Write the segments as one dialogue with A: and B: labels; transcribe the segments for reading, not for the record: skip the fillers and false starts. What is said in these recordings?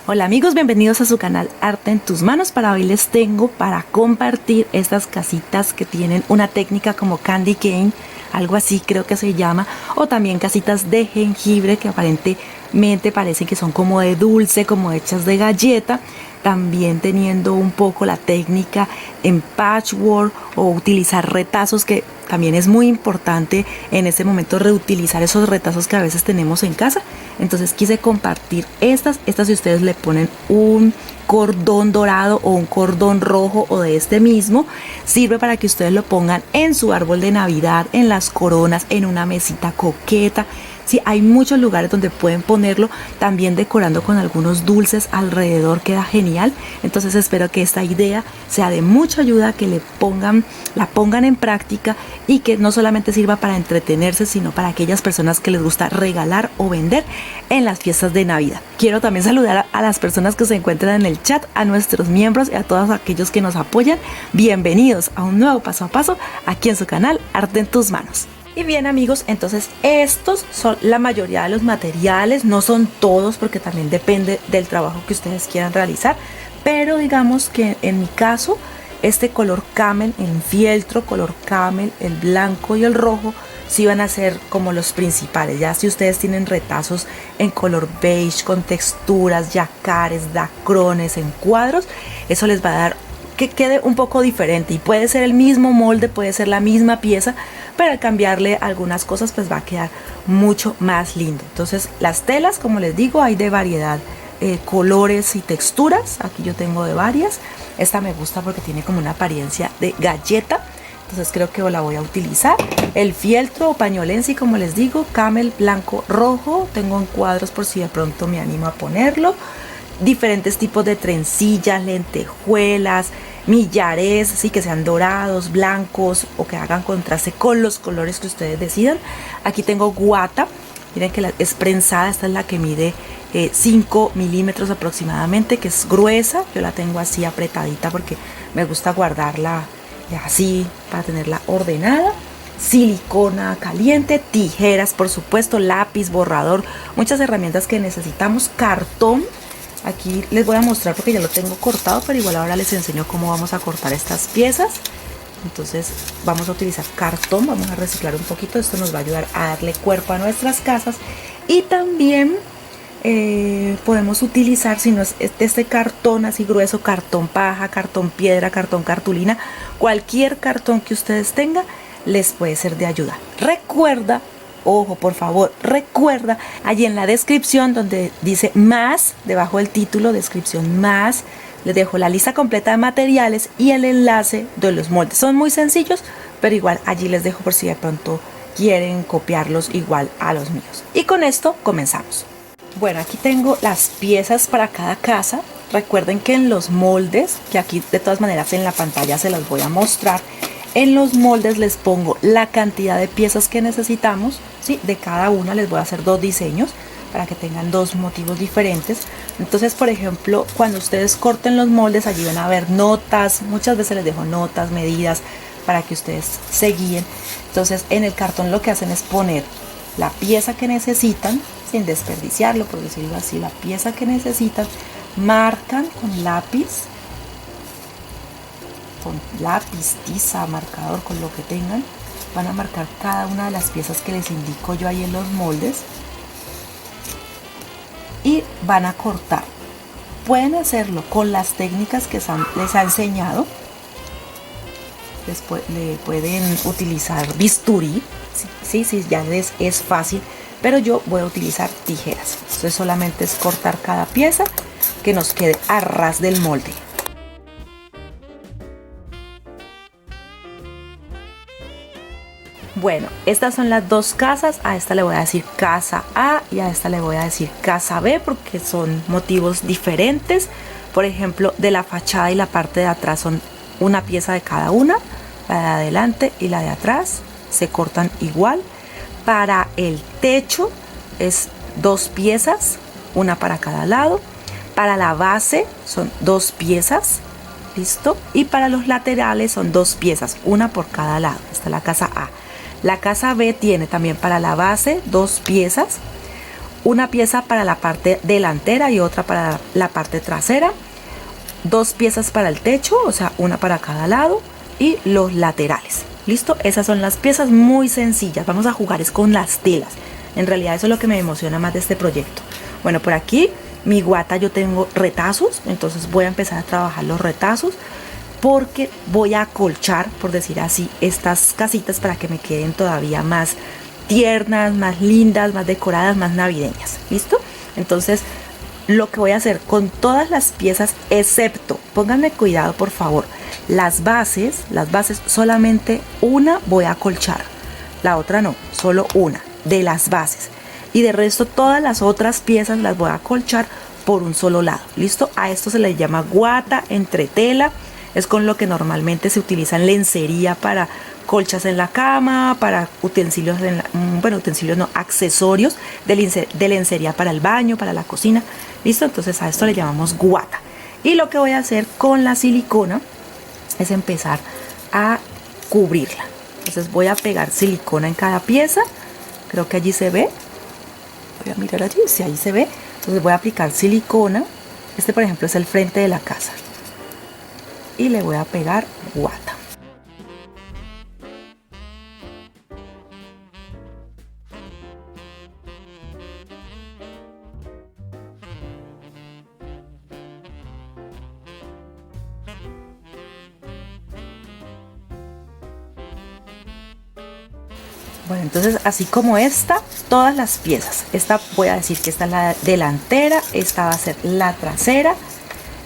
A: Hola amigos, bienvenidos a su canal Arte en tus manos. Para hoy les tengo para compartir estas casitas que tienen una técnica como candy cane, algo así creo que se llama, o también casitas de jengibre que aparentemente parecen que son como de dulce, como hechas de galleta, también teniendo un poco la técnica en patchwork o utilizar retazos, que también es muy importante en este momento reutilizar esos retazos que a veces tenemos en casa. Entonces quise compartir estas si ustedes le ponen un cordón dorado o un cordón rojo o de este mismo, sirve para que ustedes lo pongan en su árbol de Navidad, en las coronas, en una mesita coqueta. Sí, hay muchos lugares donde pueden ponerlo, también decorando con algunos dulces alrededor, queda genial. Entonces espero que esta idea sea de mucha ayuda, que la pongan en práctica y que no solamente sirva para entretenerse, sino para aquellas personas que les gusta regalar o vender en las fiestas de Navidad. Quiero también saludar a las personas que se encuentran en el chat, a nuestros miembros y a todos aquellos que nos apoyan. Bienvenidos a un nuevo paso a paso aquí en su canal Arte en tus manos. Y bien amigos, entonces estos son la mayoría de los materiales, no son todos porque también depende del trabajo que ustedes quieran realizar, pero digamos que en mi caso este color camel, el fieltro color camel, el blanco y el rojo sí van a ser como los principales. Ya si ustedes tienen retazos en color beige con texturas, yacares, dacrones, en cuadros, eso les va a dar que quede un poco diferente, y puede ser el mismo molde, puede ser la misma pieza, pero al cambiarle algunas cosas pues va a quedar mucho más lindo. Entonces las telas, como les digo, hay de variedad, colores y texturas. Aquí yo tengo de varias. Esta me gusta porque tiene como una apariencia de galleta, entonces creo que la voy a utilizar. El fieltro o pañolensi, como les digo, camel, blanco, rojo. Tengo en cuadros por si de pronto me animo a ponerlo. Diferentes tipos de trencillas, lentejuelas, millares, sí, que sean dorados, blancos o que hagan contraste con los colores que ustedes decidan. Aquí tengo guata, miren que es prensada, esta es la que mide 5 milímetros aproximadamente, que es gruesa. Yo la tengo así apretadita porque me gusta guardarla así para tenerla ordenada. Silicona caliente, tijeras por supuesto, lápiz, borrador, muchas herramientas que necesitamos. Cartón. Aquí les voy a mostrar porque ya lo tengo cortado, pero igual ahora les enseño cómo vamos a cortar estas piezas. Entonces vamos a utilizar cartón, vamos a reciclar un poquito, esto nos va a ayudar a darle cuerpo a nuestras casas. Y también podemos utilizar, si no es este cartón así grueso, cartón paja, cartón piedra, cartón cartulina, cualquier cartón que ustedes tengan les puede ser de ayuda. Recuerda, ojo, por favor, recuerda, allí en la descripción donde dice más, debajo del título, descripción más, les dejo la lista completa de materiales y el enlace de los moldes. Son muy sencillos, pero igual allí les dejo por si de pronto quieren copiarlos igual a los míos. Y con esto comenzamos. Bueno, aquí tengo las piezas para cada casa. Recuerden que en los moldes, que aquí de todas maneras en la pantalla se los voy a mostrar, en los moldes les pongo la cantidad de piezas que necesitamos, ¿sí? De cada una les voy a hacer 2 diseños para que tengan 2 motivos diferentes. Entonces, por ejemplo, cuando ustedes corten los moldes, allí van a ver notas. Muchas veces les dejo notas, medidas, para que ustedes se guíen. Entonces, en el cartón lo que hacen es poner la pieza que necesitan, sin desperdiciarlo, por decirlo así, la pieza que necesitan, marcan con lápiz, tiza, marcador, con lo que tengan, van a marcar cada una de las piezas que les indico yo ahí en los moldes y van a cortar. Pueden hacerlo con las técnicas que les ha enseñado. Le pueden utilizar bisturí, sí, ya les es fácil, pero yo voy a utilizar tijeras. Entonces solamente es cortar cada pieza que nos quede a ras del molde. Bueno, estas son las 2 casas. A esta le voy a decir casa A y a esta le voy a decir casa B porque son motivos diferentes. Por ejemplo, de la fachada y la parte de atrás son una pieza de cada una. La de adelante y la de atrás se cortan igual. Para el techo es 2 piezas, una para cada lado. Para la base son 2 piezas, listo. Y para los laterales son 2 piezas, una por cada lado. Esta es la casa A. La casa B tiene también para la base 2 piezas, una pieza para la parte delantera y otra para la parte trasera, 2 piezas para el techo, o sea, una para cada lado, y los laterales. ¿Listo? Esas son las piezas muy sencillas. Vamos a jugar es con las telas. En realidad eso es lo que me emociona más de este proyecto. Bueno, por aquí mi guata yo tengo retazos, entonces voy a empezar a trabajar los retazos porque voy a acolchar, por decir así, estas casitas para que me queden todavía más tiernas, más lindas, más decoradas, más navideñas. ¿Listo? Entonces lo que voy a hacer con todas las piezas, excepto, pónganme cuidado por favor, las bases solamente una voy a acolchar, la otra no, solo una de las bases, y de resto todas las otras piezas las voy a acolchar por un solo lado. ¿Listo? A esto se le llama guata entre tela, es con lo que normalmente se utiliza en lencería para colchas en la cama, para utensilios, utensilios no, accesorios de lencería para el baño, para la cocina. ¿Listo? Entonces a esto le llamamos guata. Y lo que voy a hacer con la silicona es empezar a cubrirla. Entonces voy a pegar silicona en cada pieza. Creo que allí se ve. Voy a mirar allí, si ahí se ve. Entonces voy a aplicar silicona. Este por ejemplo es el frente de la casa. Y le voy a pegar guata. Bueno, entonces así como esta, todas las piezas. Esta voy a decir que esta es la delantera, esta va a ser la trasera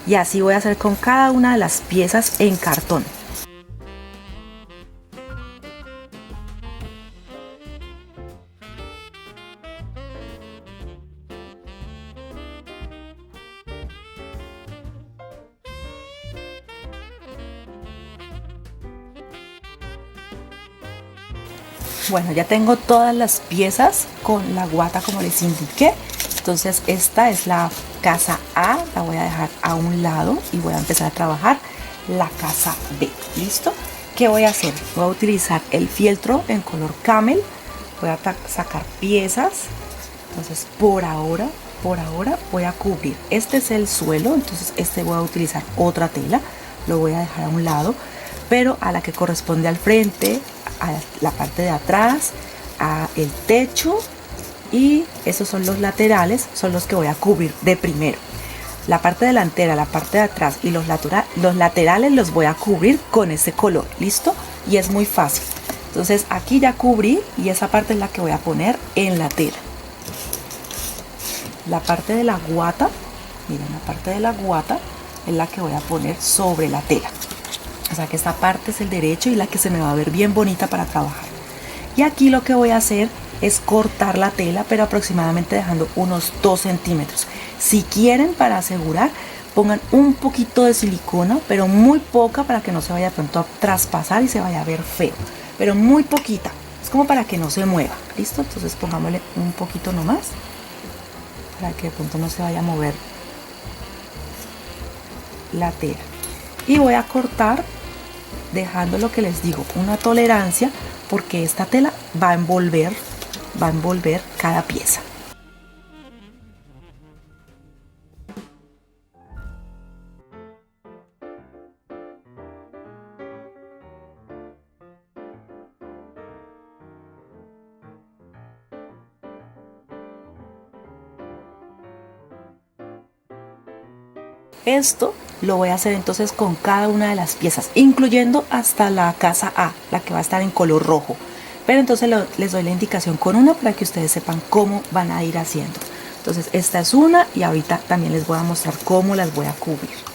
A: y así voy a hacer con cada una de las piezas en cartón. Bueno, ya tengo todas las piezas con la guata como les indiqué. Entonces esta es la casa A, la voy a dejar a un lado y voy a empezar a trabajar la casa B. ¿Listo? ¿Qué voy a hacer? Voy a utilizar el fieltro en color camel. Voy a sacar piezas. Entonces por ahora voy a cubrir. Este es el suelo, entonces este voy a utilizar otra tela. Lo voy a dejar a un lado, pero a la que corresponde al frente, a la parte de atrás, a el techo, y esos son los laterales, son los que voy a cubrir de primero. La parte delantera, la parte de atrás y los laterales los voy a cubrir con ese color. ¿Listo? Y es muy fácil. Entonces aquí ya cubrí y esa parte es la que voy a poner en la tela. La parte de la guata, miren, la parte de la guata es la que voy a poner sobre la tela. O sea que esta parte es el derecho y la que se me va a ver bien bonita para trabajar. Y aquí lo que voy a hacer es cortar la tela, pero aproximadamente dejando unos 2 centímetros. Si quieren, para asegurar, pongan un poquito de silicona, pero muy poca para que no se vaya de pronto a traspasar y se vaya a ver feo. Pero muy poquita, es como para que no se mueva. ¿Listo? Entonces pongámosle un poquito nomás, para que de pronto no se vaya a mover la tela. Y voy a cortar dejando lo que les digo, una tolerancia, porque esta tela va a envolver cada pieza. Esto lo voy a hacer entonces con cada una de las piezas, incluyendo hasta la casa A, la que va a estar en color rojo. Pero entonces les doy la indicación con una para que ustedes sepan cómo van a ir haciendo. Entonces esta es una y ahorita también les voy a mostrar cómo las voy a cubrir.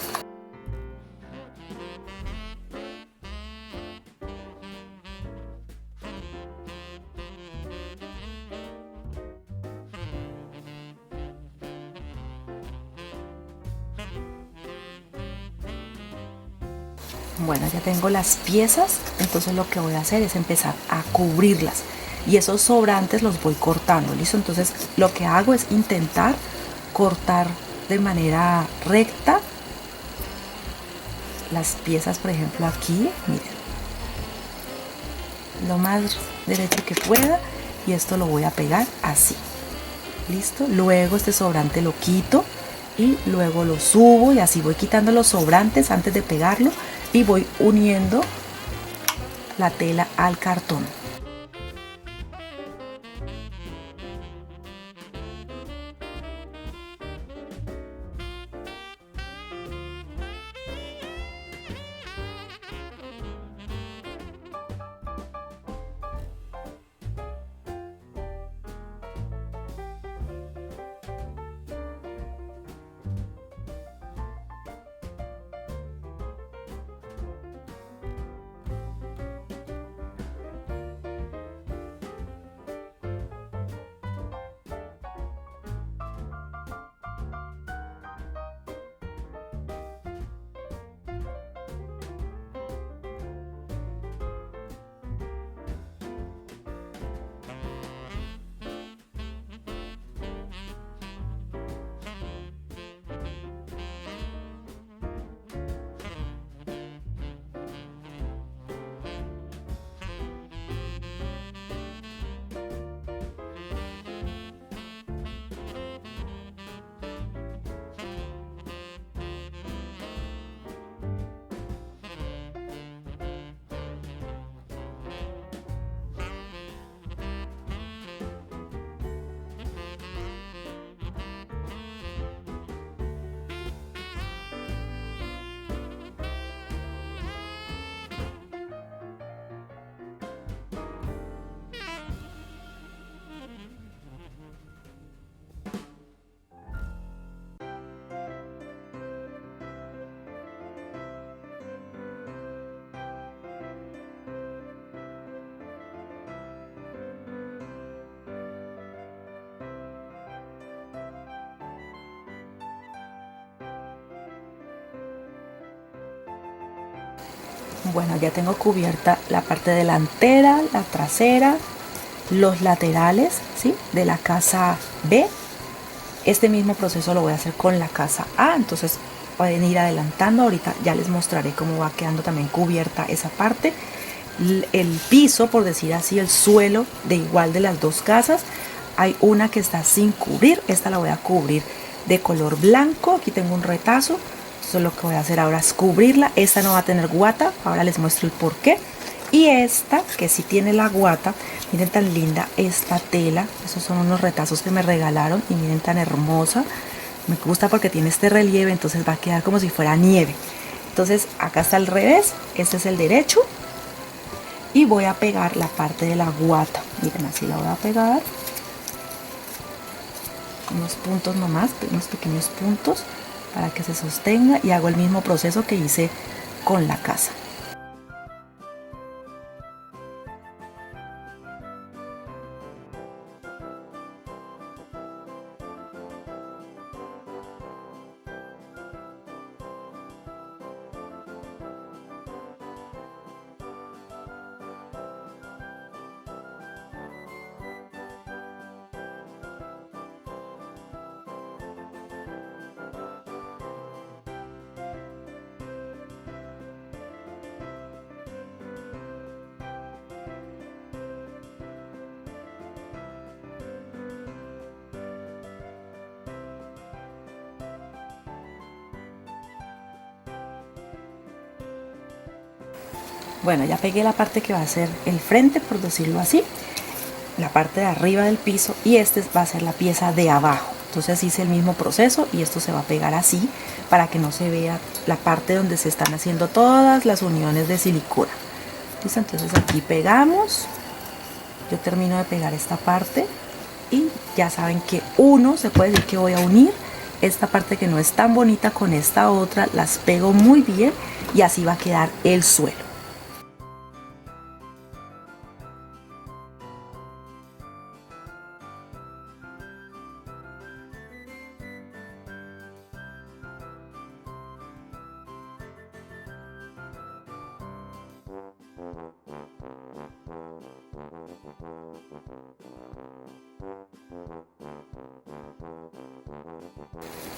A: Bueno, ya tengo las piezas, entonces lo que voy a hacer es empezar a cubrirlas y esos sobrantes los voy cortando. ¿Listo? Entonces lo que hago es intentar cortar de manera recta las piezas, por ejemplo aquí, miren, lo más derecho que pueda, y esto lo voy a pegar así. Listo, luego este sobrante lo quito y luego lo subo y así voy quitando los sobrantes antes de pegarlo y voy uniendo la tela al cartón. Bueno, ya tengo cubierta la parte delantera, la trasera, los laterales, ¿sí?, de la casa B. Este mismo proceso lo voy a hacer con la casa A, entonces pueden ir adelantando. Ahorita ya les mostraré cómo va quedando también cubierta esa parte. El piso, por decir así, el suelo de igual de las dos casas, hay una que está sin cubrir, esta la voy a cubrir de color blanco. Aquí tengo un retazo. Entonces lo que voy a hacer ahora es cubrirla. Esta no va a tener guata, ahora les muestro el por qué. Y esta, que sí tiene la guata, miren tan linda esta tela. Esos son unos retazos que me regalaron y miren tan hermosa. Me gusta porque tiene este relieve, entonces va a quedar como si fuera nieve. Entonces acá está el revés, este es el derecho. Y voy a pegar la parte de la guata. Miren, así la voy a pegar. Unos puntos nomás, unos pequeños puntos, para que se sostenga, y hago el mismo proceso que hice con la casa. Bueno, ya pegué la parte que va a ser el frente, por decirlo así, la parte de arriba del piso, y este va a ser la pieza de abajo. Entonces hice el mismo proceso y esto se va a pegar así para que no se vea la parte donde se están haciendo todas las uniones de silicona. ¿Listo? Entonces aquí pegamos. Yo termino de pegar esta parte y ya saben que se puede decir que voy a unir esta parte que no es tan bonita con esta otra, las pego muy bien y así va a quedar el suelo.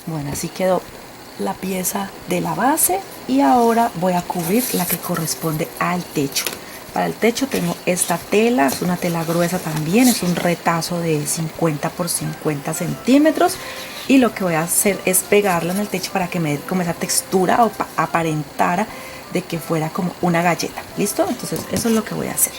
A: Bueno, así quedó la pieza de la base y ahora voy a cubrir la que corresponde al techo. Para el techo tengo esta tela, es una tela gruesa también, es un retazo de 50 por 50 centímetros. Y lo que voy a hacer es pegarla en el techo para que me dé como esa textura o aparentara de que fuera como una galleta. ¿Listo? Entonces eso es lo que voy a hacer.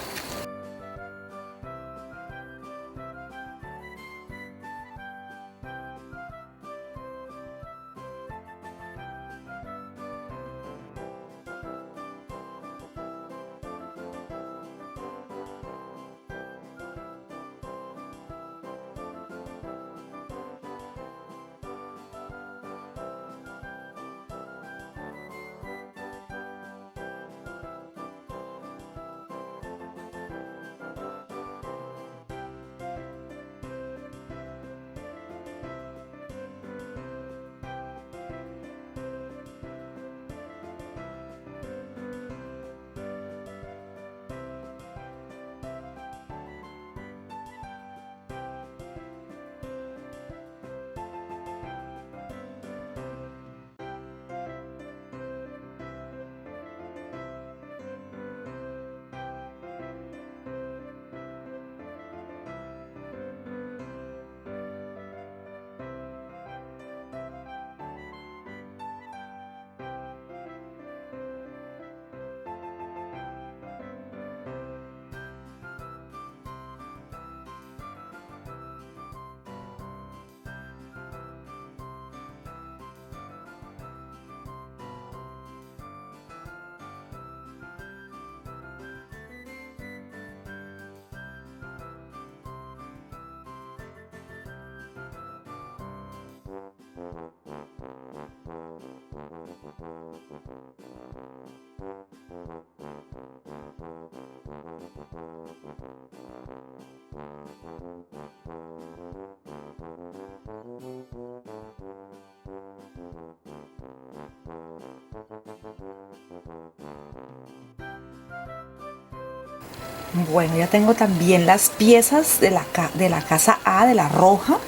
A: Bueno, ya tengo también las piezas de la casa A, de la roja.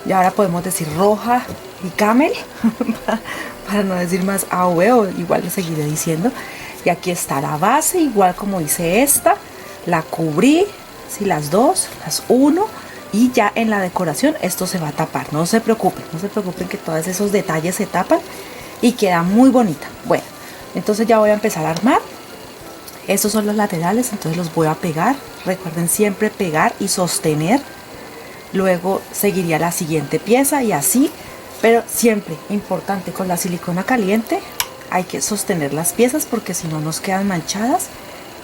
A: Y ahora podemos decir roja y camel, para no decir más A o B, o igual lo seguiré diciendo. Y aquí está la base, igual como hice esta. La cubrí, sí, las dos, las uno. Y ya en la decoración esto se va a tapar. No se preocupen, no se preocupen que todos esos detalles se tapan y queda muy bonita. Bueno, entonces ya voy a empezar a armar. Estos son los laterales, entonces los voy a pegar. Recuerden siempre pegar y sostener. Luego seguiría la siguiente pieza y así, pero siempre importante, con la silicona caliente hay que sostener las piezas porque si no nos quedan manchadas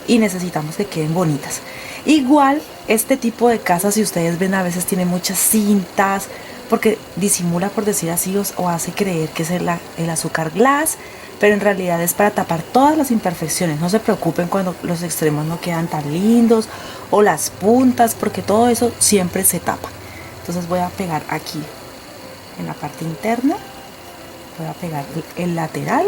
A: y necesitamos que queden bonitas. Igual este tipo de casas, si ustedes ven, a veces tiene muchas cintas porque disimula, por decir así, o hace creer que es el azúcar glass, pero en realidad es para tapar todas las imperfecciones. No se preocupen cuando los extremos no quedan tan lindos o las puntas, porque todo eso siempre se tapa. Entonces voy a pegar aquí en la parte interna, voy a pegar el lateral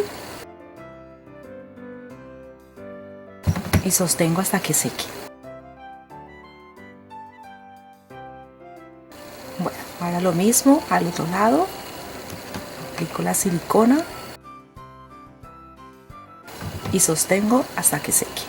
A: y sostengo hasta que seque. Bueno, ahora lo mismo al otro lado, aplico la silicona y sostengo hasta que seque.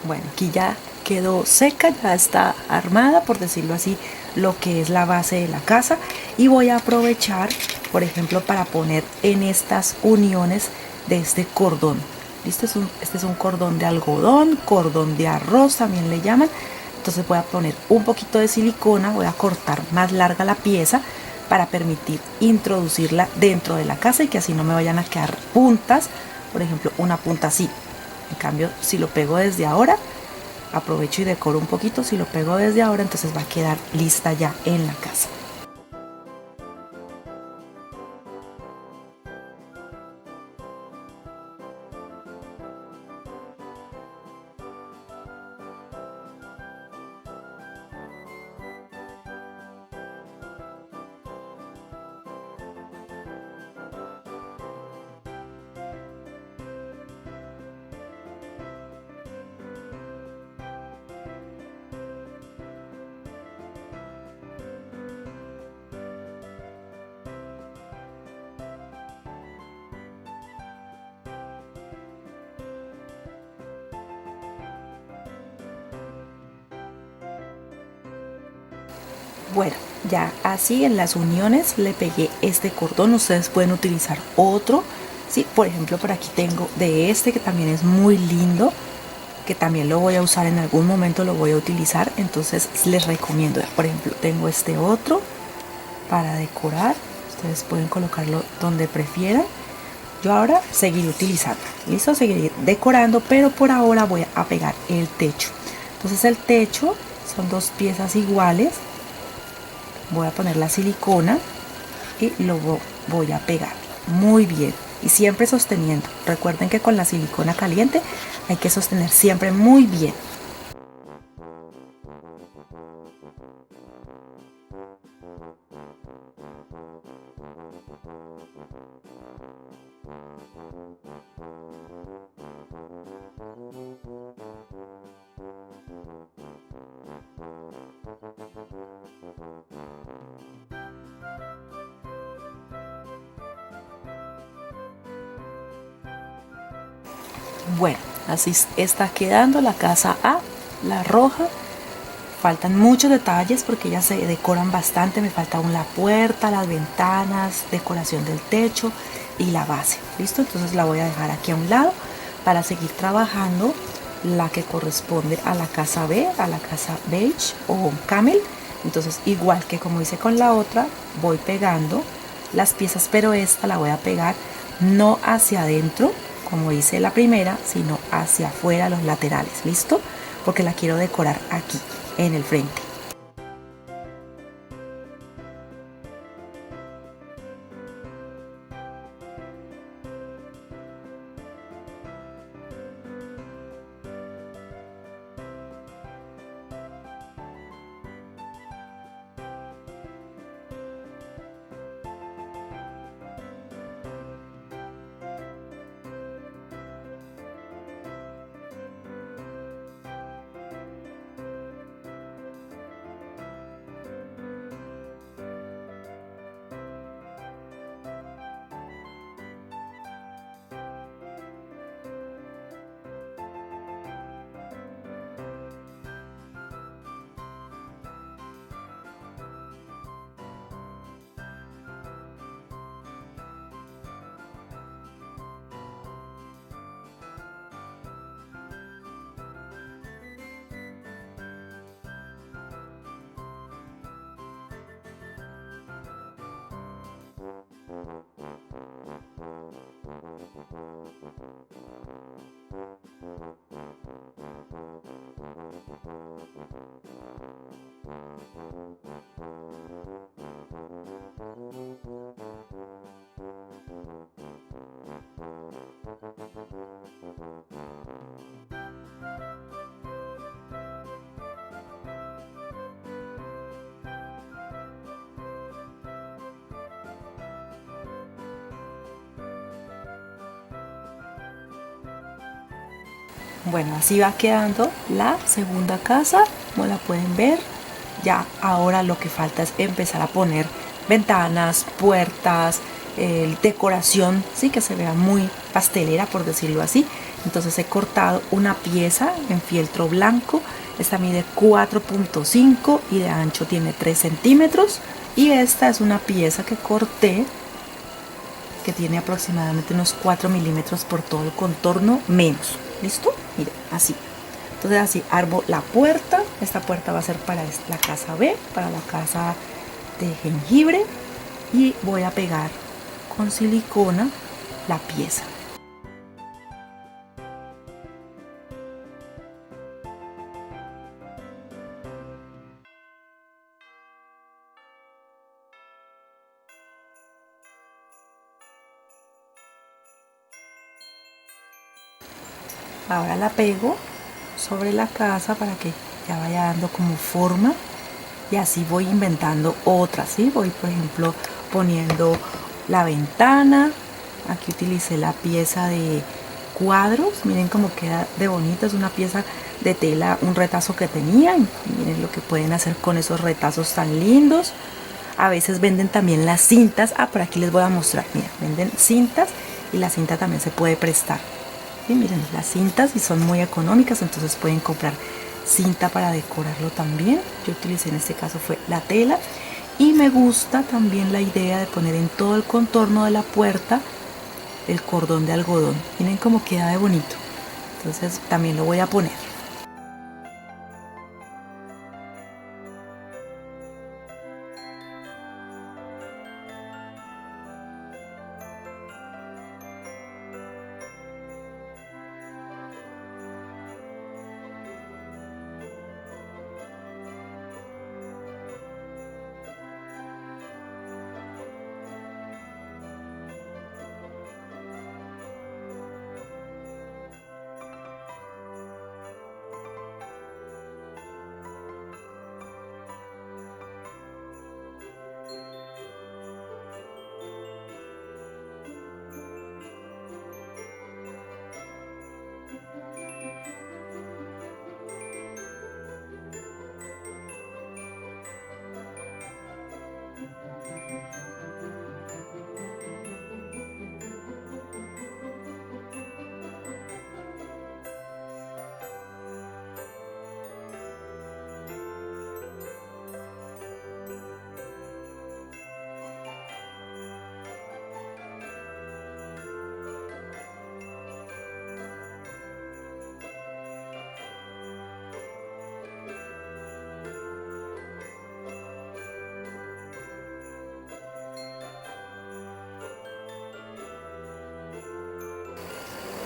A: Bueno, aquí ya quedó seca, ya está armada, por decirlo así, lo que es la base de la casa. Y voy a aprovechar, por ejemplo, para poner en estas uniones de este cordón. ¿Listo? Este es un cordón de algodón, cordón de arroz también le llaman. Entonces voy a poner un poquito de silicona, voy a cortar más larga la pieza para permitir introducirla dentro de la casa y que así no me vayan a quedar puntas, por ejemplo, una punta así. En cambio, si lo pego desde ahora, aprovecho y decoro un poquito. Si lo pego desde ahora, entonces va a quedar lista ya en la casa. Bueno, ya así en las uniones le pegué este cordón. Ustedes pueden utilizar otro, ¿sí? Por ejemplo, por aquí tengo de este que también es muy lindo, que también lo voy a usar en algún momento, lo voy a utilizar. Entonces les recomiendo, por ejemplo, tengo este otro para decorar. Ustedes pueden colocarlo donde prefieran. Yo ahora seguiré utilizando, listo, seguiré decorando, pero por ahora voy a pegar el techo. Entonces el techo son dos piezas iguales. Voy a poner la silicona y lo voy a pegar muy bien y siempre sosteniendo. Recuerden que con la silicona caliente hay que sostener siempre muy bien. Bueno, así está quedando la casa A, la roja. Faltan muchos detalles porque ellas se decoran bastante. Me falta aún la puerta, las ventanas, decoración del techo y la base. ¿Listo? Entonces la voy a dejar aquí a un lado para seguir trabajando la que corresponde a la casa B, a la casa beige o camel. Entonces, igual que como hice con la otra, voy pegando las piezas, pero esta la voy a pegar no hacia adentro como hice la primera, sino hacia afuera, los laterales. ¿Listo? Porque la quiero decorar aquí en el frente. Bueno, así va quedando la segunda casa, como la pueden ver. Ya ahora lo que falta es empezar a poner ventanas, puertas, decoración, sí, que se vea muy pastelera, por decirlo así. Entonces he cortado una pieza en fieltro blanco. Esta mide 4.5 y de ancho tiene 3 centímetros. Y esta es una pieza que corté que tiene aproximadamente unos 4 milímetros por todo el contorno menos. ¿Listo? Miren, así. Entonces así armo la puerta. Esta puerta va a ser para la casa B, para la casa de jengibre. Y voy a pegar con silicona la pieza. Ahora la pego sobre la casa para que ya vaya dando como forma y así voy inventando otras, ¿sí? Voy, por ejemplo, poniendo la ventana. Aquí utilicé la pieza de cuadros, miren cómo queda de bonita. Es una pieza de tela, un retazo que tenía, y miren lo que pueden hacer con esos retazos tan lindos. A veces venden también las cintas. Por aquí les voy a mostrar, miren, venden cintas y la cinta también se puede prestar. ¿Sí? Miren las cintas y son muy económicas, entonces pueden comprar cinta para decorarlo también. Yo utilicé en este caso fue la tela. Y me gusta también la idea de poner en todo el contorno de la puerta el cordón de algodón. Miren cómo queda de bonito. Entonces también lo voy a poner.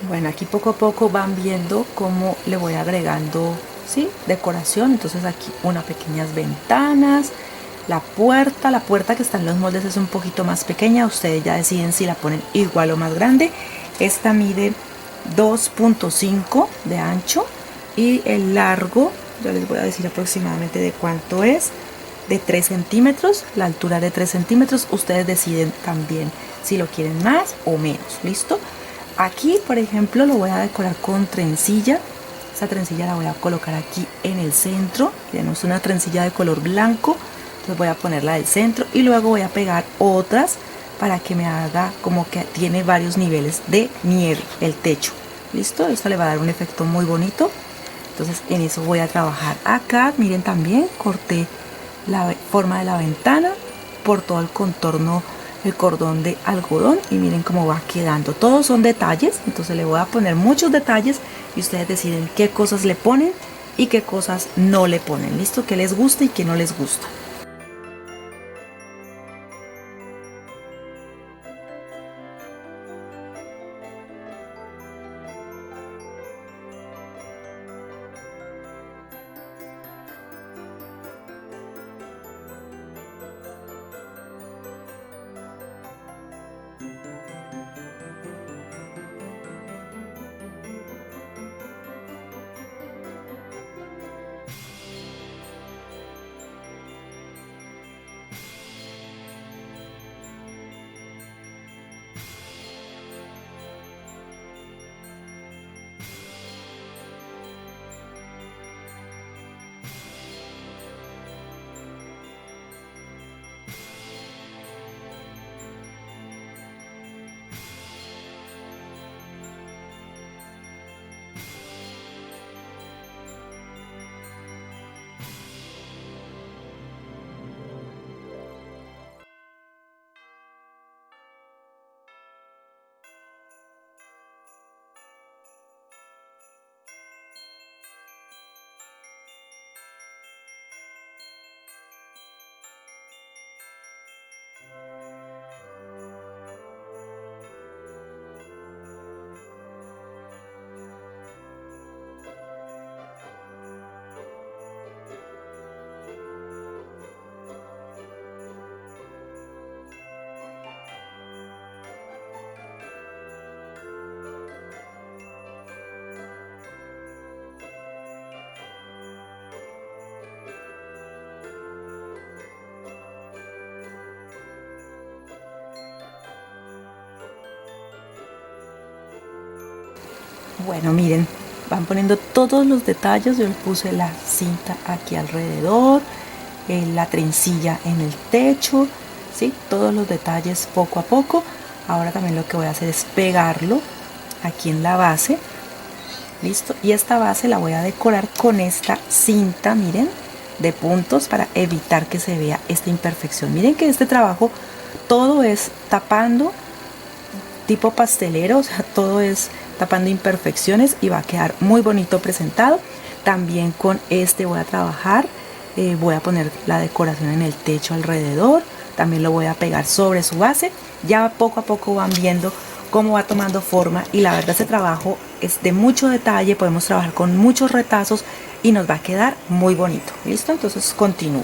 A: Bueno, aquí poco a poco van viendo cómo le voy agregando, ¿sí?, decoración. Entonces aquí unas pequeñas ventanas, la puerta que está en los moldes es un poquito más pequeña. Ustedes ya deciden si la ponen igual o más grande. Esta mide 2.5 de ancho y el largo, ya les voy a decir aproximadamente de cuánto es, de 3 centímetros, la altura de 3 centímetros. Ustedes deciden también si lo quieren más o menos. ¿Listo? Aquí, por ejemplo, lo voy a decorar con trencilla. Esa trencilla la voy a colocar aquí en el centro. Tenemos una trencilla de color blanco, entonces voy a ponerla del centro y luego voy a pegar otras para que me haga como que tiene varios niveles de nieve el techo. ¿Listo? Esto le va a dar un efecto muy bonito. Entonces en eso voy a trabajar. Acá, miren, también corté la forma de la ventana por todo el contorno, el cordón de algodón, y miren cómo va quedando. Todos son detalles, entonces le voy a poner muchos detalles y ustedes deciden qué cosas le ponen y qué cosas no le ponen. ¿Listo? ¿Qué les gusta y qué no les gusta? Bueno, miren, van poniendo todos los detalles. Yo le puse la cinta aquí alrededor, la trencilla en el techo, ¿sí? Todos los detalles poco a poco. Ahora también lo que voy a hacer es pegarlo aquí en la base. Listo, y esta base la voy a decorar con esta cinta, miren, de puntos para evitar que se vea esta imperfección. Miren que este trabajo todo es tapando, tipo pastelero, o sea, todo es tapando imperfecciones y va a quedar muy bonito presentado. También con este voy a trabajar, voy a poner la decoración en el techo alrededor, también lo voy a pegar sobre su base. Ya poco a poco van viendo cómo va tomando forma, y la verdad este trabajo es de mucho detalle, podemos trabajar con muchos retazos y nos va a quedar muy bonito. ¿Listo? Entonces continúo.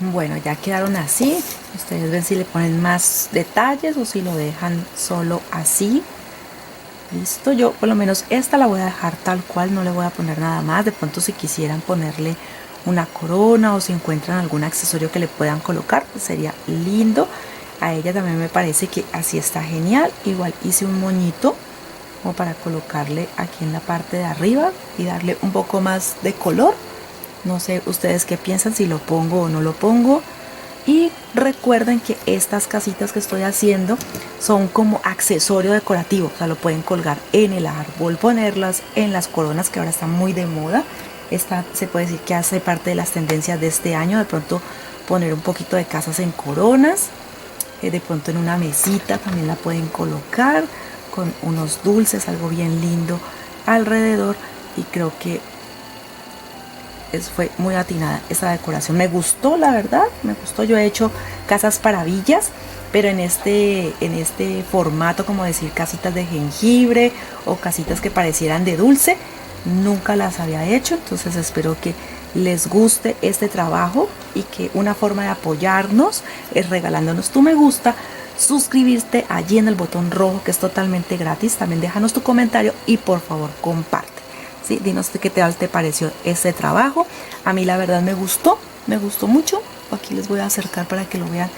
A: Bueno, ya quedaron así. Ustedes ven si le ponen más detalles o si lo dejan solo así. Listo, yo por lo menos esta la voy a dejar tal cual, no le voy a poner nada más. De pronto si quisieran ponerle una corona o si encuentran algún accesorio que le puedan colocar, pues sería lindo. A ella también me parece que así está genial. Igual hice un moñito como para colocarle aquí en la parte de arriba y darle un poco más de color. No sé ustedes qué piensan, si lo pongo o no lo pongo. Y recuerden que estas casitas que estoy haciendo son como accesorio decorativo, o sea, lo pueden colgar en el árbol, ponerlas en las coronas que ahora están muy de moda. Esta se puede decir que hace parte de las tendencias de este año, de pronto poner un poquito de casas en coronas, de pronto en una mesita también la pueden colocar con unos dulces, algo bien lindo alrededor, y creo que fue muy atinada esta decoración. Me gustó, la verdad, me gustó. Yo he hecho casas para villas, pero en este formato, como decir casitas de jengibre o casitas que parecieran de dulce, nunca las había hecho. Entonces espero que les guste este trabajo y que una forma de apoyarnos es regalándonos tu me gusta, suscribirte allí en el botón rojo que es totalmente gratis. También déjanos tu comentario y por favor comparte. ¿Sí? Dinos qué tal te pareció este trabajo. A mí la verdad me gustó mucho. Aquí les voy a acercar para que lo vean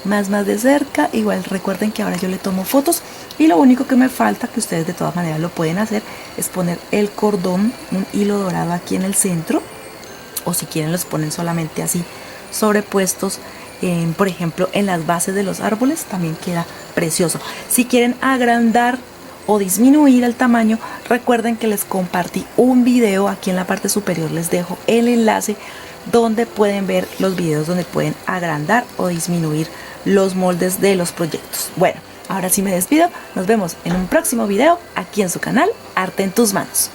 A: más de cerca. Igual recuerden que ahora yo le tomo fotos y lo único que me falta, que ustedes de todas maneras lo pueden hacer, es poner el cordón, un hilo dorado aquí en el centro, o si quieren los ponen solamente así sobrepuestos, por ejemplo en las bases de los árboles, también queda precioso. Si quieren agrandar o disminuir el tamaño, recuerden que les compartí un video aquí en la parte superior, les dejo el enlace donde pueden ver los videos donde pueden agrandar o disminuir los moldes de los proyectos. Bueno, ahora sí me despido, nos vemos en un próximo video aquí en su canal Arte en tus Manos.